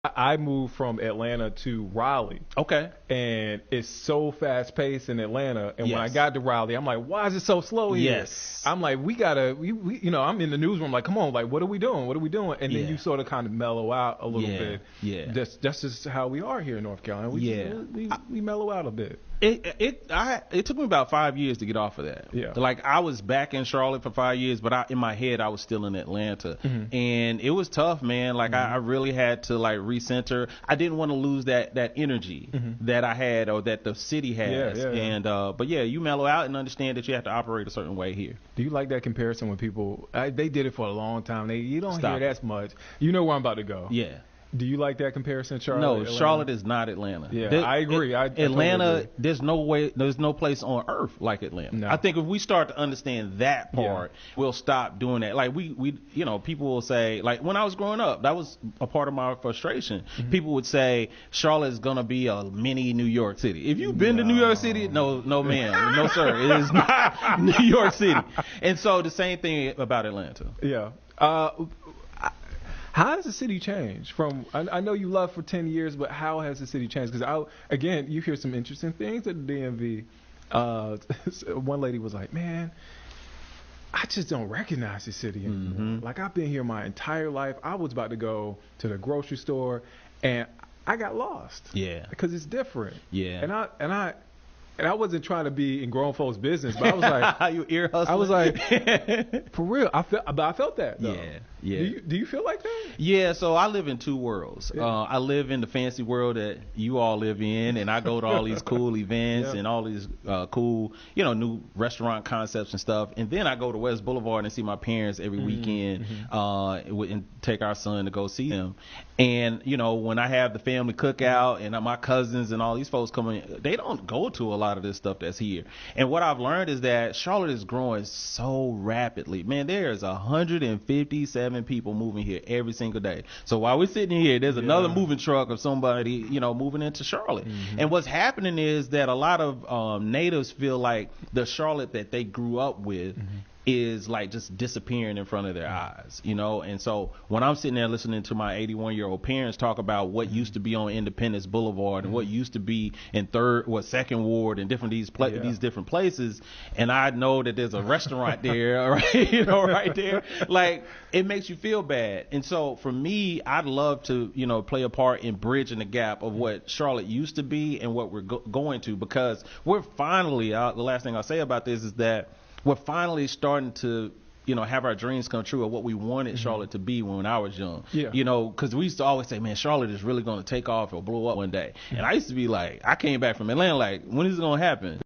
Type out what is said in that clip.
I moved from Atlanta to Raleigh. Okay. And it's so fast paced in Atlanta. And when I Yes. got to Raleigh, I'm like, why is it so slow here? Yes. I'm like, we, I'm in the newsroom, like, come on, like, what are we doing? What are we doing? And then Yeah. you sort of kind of mellow out a little bit. Yeah. That's just how we are here in North Carolina. We mellow out a bit. It took me about 5 years to get off of that. Yeah. Like, I was back in Charlotte for 5 years, but in my head, I was still in Atlanta. Mm-hmm. And it was tough, man. Like, I really had to, like, recenter. I didn't want to lose that energy that I had or that the city has. Yeah. And, but yeah, you mellow out and understand that you have to operate a certain way here. Do you like that comparison when people, they did it for a long time. You don't Stop hear that much. You know where I'm about to go. Yeah. Do you like that comparison, Charlotte? No, Atlanta? Charlotte is not Atlanta. Yeah, I agree. I Atlanta, totally agree. there's no place on earth like Atlanta. No. I think if we start to understand that part, we'll stop doing that. Like we people will say, like when I was growing up, that was a part of my frustration. People would say Charlotte is gonna be a mini New York City. If you've been to New York City, no ma'am, no sir, it is not New York City. And so the same thing about Atlanta. Yeah. How has the city changed from? I know you loved for 10 years, but how has the city changed? Because again, you hear some interesting things at the DMV. One lady was like, "Man, I just don't recognize the city anymore. Like I've been here my entire life. I was about to go to the grocery store, and I got lost. Yeah, because it's different. Yeah, and I wasn't trying to be in grown folks' business, but I was like, you ear hustling. I was like, for real. I felt that though. Yeah. Do you feel like that? Yeah. So I live in two worlds. Yeah. I live in the fancy world that you all live in, and I go to all these cool events and all these cool, new restaurant concepts and stuff. And then I go to West Boulevard and see my parents every weekend, and take our son to go see them. And when I have the family cookout and my cousins and all these folks coming, they don't go to a lot of this stuff that's here. And what I've learned is that Charlotte is growing so rapidly. Man, there's 157 people moving here every single day. So while we're sitting here, there's another moving truck of somebody, moving into Charlotte. And what's happening is that a lot of natives feel like the Charlotte that they grew up with is like just disappearing in front of their eyes, and so when I'm sitting there listening to my 81-year-old parents talk about what used to be on Independence Boulevard and what used to be in Second Ward and these different places, and I know that there's a restaurant there, right, right there, like it makes you feel bad. And so for me, I'd love to play a part in bridging the gap of what Charlotte used to be and what we're going to, because we're finally the last thing I'll say about this is that we're finally starting to, have our dreams come true of what we wanted Charlotte to be when I was young. Yeah. Because we used to always say, man, Charlotte is really going to take off or blow up one day. And I used to be like, I came back from Atlanta like, when is it going to happen?